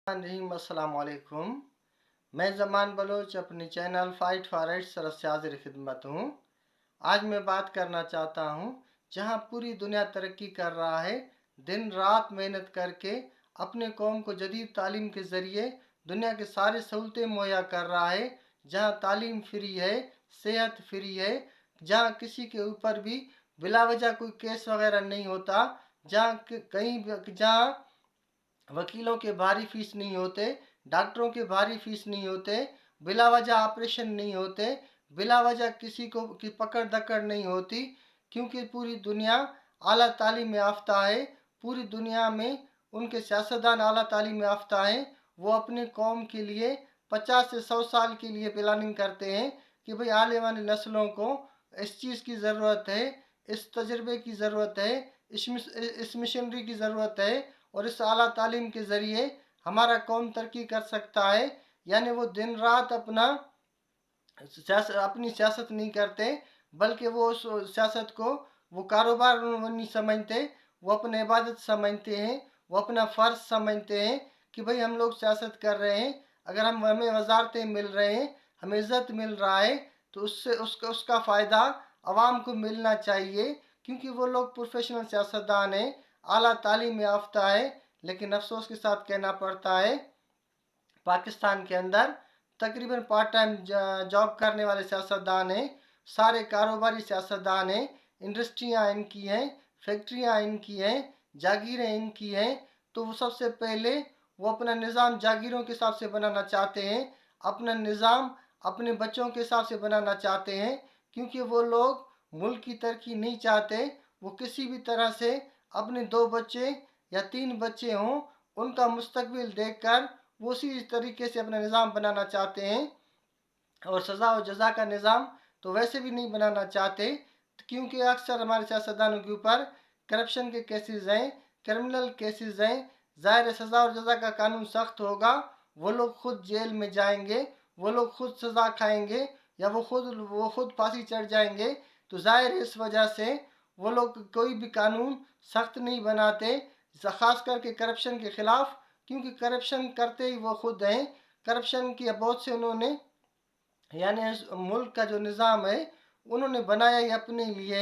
रहीम अस्सलाम वालेकुम। मैं ज़मान बलोच अपनी चैनल फाइट फॉर राइट्स तरफ से हाजिर खिदमत हूँ। आज मैं बात करना चाहता हूँ, जहाँ पूरी दुनिया तरक्की कर रहा है, दिन रात मेहनत करके अपने कौम को जदीद तालीम के ज़रिए दुनिया के सारे सहूलतें मुहैया कर रहा है, जहाँ तालीम फ्री है, सेहत फ्री है, जहाँ किसी के ऊपर भी बिला वजह कोई केस वगैरह नहीं होता, जहाँ वकीलों के भारी फीस नहीं होते, डॉक्टरों के भारी फीस नहीं होते, बिला वजह ऑपरेशन नहीं होते, बिला वजह किसी को की पकड़ दकड़ नहीं होती, क्योंकि पूरी दुनिया आला तालीम याफ्ता है। पूरी दुनिया में उनके सियासतदान आला तालीम याफ्ता हैं। वो अपने कौम के लिए 50 से 100 साल के लिए प्लानिंग करते हैं कि भाई आने वाली नस्लों को इस चीज़ की ज़रूरत है, इस तजर्बे की ज़रूरत है, इस मिशनरी की ज़रूरत है, और इस आला तालीम के ज़रिए हमारा कौम तरक्की कर सकता है। यानी वो दिन रात अपनी सियासत नहीं करते, बल्कि वो उस सियासत को वो कारोबार नहीं समझते, वो अपने इबादत समझते हैं, वो अपना फ़र्ज समझते हैं कि भाई हम लोग सियासत कर रहे हैं, अगर हमें वजारतें मिल रहे हैं, हमें इज़्ज़त मिल रहा है, तो उससे उसका फ़ायदा आवाम को मिलना चाहिए, क्योंकि वो लोग प्रोफेशनल सियासतदान हैं, आला तालीम याफ्ता है। लेकिन अफसोस के साथ कहना पड़ता है, पाकिस्तान के अंदर तकरीबन पार्ट टाइम जॉब करने वाले सियासतदान हैं, सारे कारोबारी सियासतदान हैं, इंडस्ट्रियाँ इनकी हैं, फैक्ट्रियाँ इनकी हैं, जागीरें इनकी हैं। तो वो सबसे पहले वो अपना निज़ाम जागीरों के हिसाब से बनाना चाहते हैं, अपना निज़ाम अपने बच्चों के हिसाब से बनाना चाहते हैं, क्योंकि वो लोग मुल्क की तरक्की नहीं चाहते। वो किसी भी तरह से अपने 2 बच्चे या 3 बच्चे हों, उनका मुस्तकबिल देखकर वो उसी तरीके से अपना निज़ाम बनाना चाहते हैं। और सज़ा और जज़ा का निज़ाम तो वैसे भी नहीं बनाना चाहते, क्योंकि अक्सर हमारे सियासतदानों के ऊपर करप्शन के केसेस हैं, क्रिमिनल केसेस हैं। ज़ाहिर है सज़ा और जज़ा का कानून सख्त होगा, वो लोग खुद जेल में जाएंगे, वो लोग खुद सज़ा खाएंगे, या वो खुद फांसी चढ़ जाएंगे। तो ज़ाहिर है इस वजह से वो लोग कोई भी कानून सख्त नहीं बनाते, ख़ास करके करप्शन के ख़िलाफ़, क्योंकि करप्शन करते ही वो खुद हैं। करप्शन की बहुत से उन्होंने, यानी मुल्क का जो निज़ाम है उन्होंने बनाया ही अपने लिए।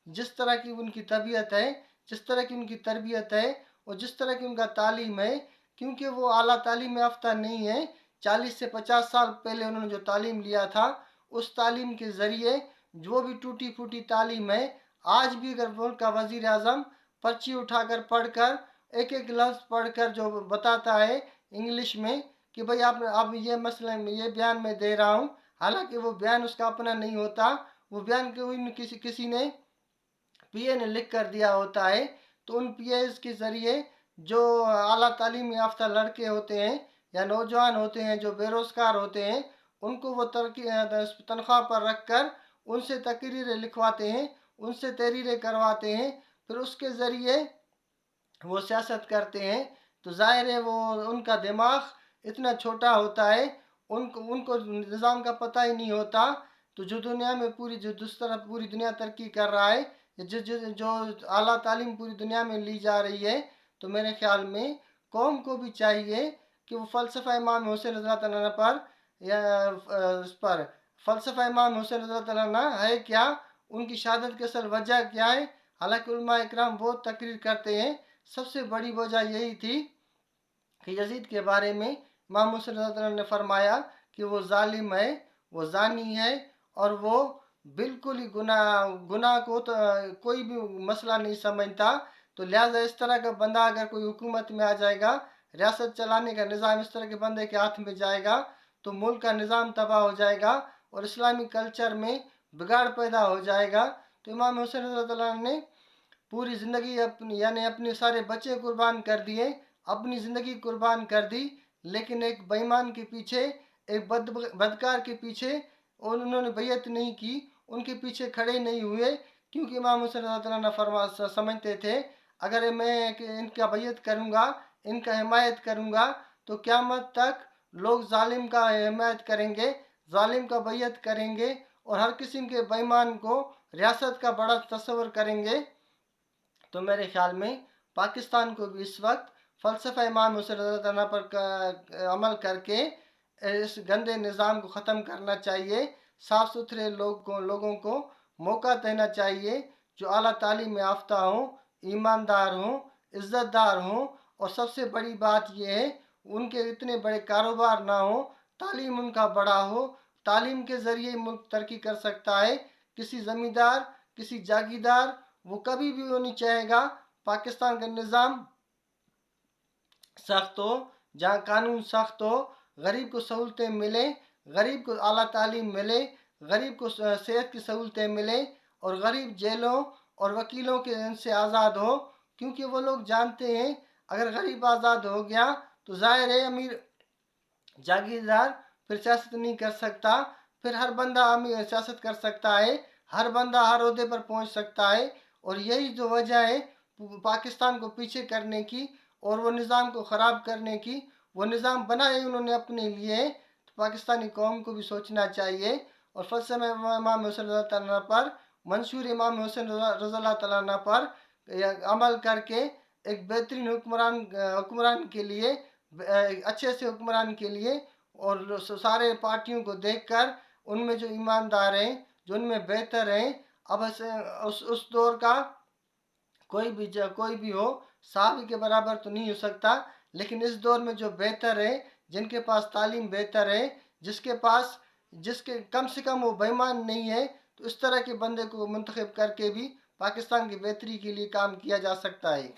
जिस तरह की उनकी तबीयत है, जिस तरह की उनकी तरबियत है, और जिस तरह की उनका तालीम है, क्योंकि वो आला तालीम याफ्ता नहीं है। 40 से 50 साल पहले उन्होंने जो तालीम लिया था, उस तालीम के ज़रिए जो भी टूटी फूटी तालीम है, आज भी अगर मुल्क का वज़ीर आज़म पर्ची उठाकर पढ़कर एक एक लफ्ज़ पढ़कर जो बताता है इंग्लिश में कि भाई आप ये मसले में ये बयान मैं दे रहा हूँ, हालांकि वो बयान उसका अपना नहीं होता, वो बयान किसी ने पीए ने लिख कर दिया होता है। तो उन पीएस के ज़रिए जो आला तालीम याफ्ता लड़के होते हैं या नौजवान होते हैं जो बेरोज़गार होते हैं, उनको वो तनख्वाह पर रख कर उनसे तकरीरें लिखवाते हैं, उनसे तहरीरें करवाते हैं, फिर उसके ज़रिए वो सियासत करते हैं। तो ज़ाहिर है वो उनका दिमाग इतना छोटा होता है, उनको उनको निज़ाम का पता ही नहीं होता। तो जो दुनिया में जिस तरह पूरी दुनिया तरक्की कर रहा है, जो आला तालीम पूरी दुनिया में ली जा रही है, तो मेरे ख्याल में कौम को भी चाहिए कि वो फ़लसफ़ा इमाम हुसैन रज़ियल्लाहु ताला पर, या इस पर फ़लसफ़ा इमाम हुसैन रज़ियल्लाहु ताला है क्या, उनकी शहादत की असल वजह क्या है। हालांकि उलमा इकराम बहुत तकरीर करते हैं, सबसे बड़ी वजह यही थी कि यजीद के बारे में इमाम हुसैन रज़ियल्लाहु ताला ने फरमाया कि वो जालिम है, वो जानी है, और वो बिल्कुल ही गुनाह को तो कोई भी मसला नहीं समझता। तो लिहाजा इस तरह का बंदा अगर कोई हुकूमत में आ जाएगा, रियासत चलाने का निज़ाम इस तरह के बंदे के हाथ में जाएगा, तो मुल्क का निज़ाम तबाह हो जाएगा और इस्लामी कल्चर में बिगाड़ पैदा हो जाएगा। तो इमाम हुसैन रज़ियल्लाहु ताला ने पूरी ज़िंदगी अपनी, यानी अपने सारे बच्चे कुर्बान कर दिए, अपनी ज़िंदगी कुर्बान कर दी, लेकिन एक बेईमान के पीछे, एक बदकार के पीछे और उन्होंने बैयत नहीं की, उनके पीछे खड़े नहीं हुए, क्योंकि इमाम हुसैन रज़ियल्लाहु ताला समझते थे अगर मैं इनका बैयत करूँगा, इनका हिमायत करूँगा, तो क़यामत तक लोग जालिम का हिमायत करेंगे, जालिम का बैयत करेंगे, और हर किस्म के बेईमान को रियासत का बड़ा तस्वर करेंगे। तो मेरे ख्याल में पाकिस्तान को भी इस वक्त फ़लसफ़ा इमाम हुसैन रज़ी अल्लाह तआला पर अमल करके इस गंदे निज़ाम को ख़त्म करना चाहिए। साफ़ सुथरे लोगों को मौका देना चाहिए, जो आला तालीम याफ्ता हों, ईमानदार हों, इज़्ज़तदार हों, और सबसे बड़ी बात यह है उनके इतने बड़े कारोबार ना हो, तालीम उनका बड़ा हो। तालीम के ज़रिए मुल्क तरक्की कर सकता है। किसी ज़मींदार, किसी जागीरदार वो कभी भी वो नहीं चाहेगा पाकिस्तान का निज़ाम सख्त हो, जहाँ कानून सख्त हो, गरीब को सहूलतें मिले, गरीब को आला तालीम मिले, गरीब को सेहत की सहूलतें मिले, और गरीब जेलों और वकीलों के इनसे आज़ाद हो। क्योंकि वो लोग जानते हैं अगर गरीब आज़ाद हो गया तो ज़ाहिर है अमीर जागीरदार फिर सियासत नहीं कर सकता। फिर हर बंदा अमीर सियासत कर सकता है, हर बंदा हर ओहदे पर पहुंच सकता है। और यही जो वजह है पाकिस्तान को पीछे करने की और वो निज़ाम को ख़राब करने की। वो निज़ाम बनाए उन्होंने अपने लिए, तो पाकिस्तानी कौम को भी सोचना चाहिए और फ़लसफ़े इमाम हुसैन रज़ी अल्लाह तआला पर, मंशूर इमाम हुसैन रज़ी अल्लाह तआला पर अमल करके एक बेहतरीन हुक्मरान के लिए, अच्छे से हुक्मरान के लिए, और सारे पार्टियों को देखकर उनमें जो ईमानदार हैं, जो उनमें बेहतर हैं, अब उस दौर का कोई भी हो साहब के बराबर तो नहीं हो सकता। लेकिन इस दौर में जो बेहतर है, जिनके पास तालीम बेहतर है, जिसके कम से कम वो बेईमान नहीं है, तो इस तरह के बंदे को मुंतखब करके भी पाकिस्तान की बेहतरी के लिए काम किया जा सकता है।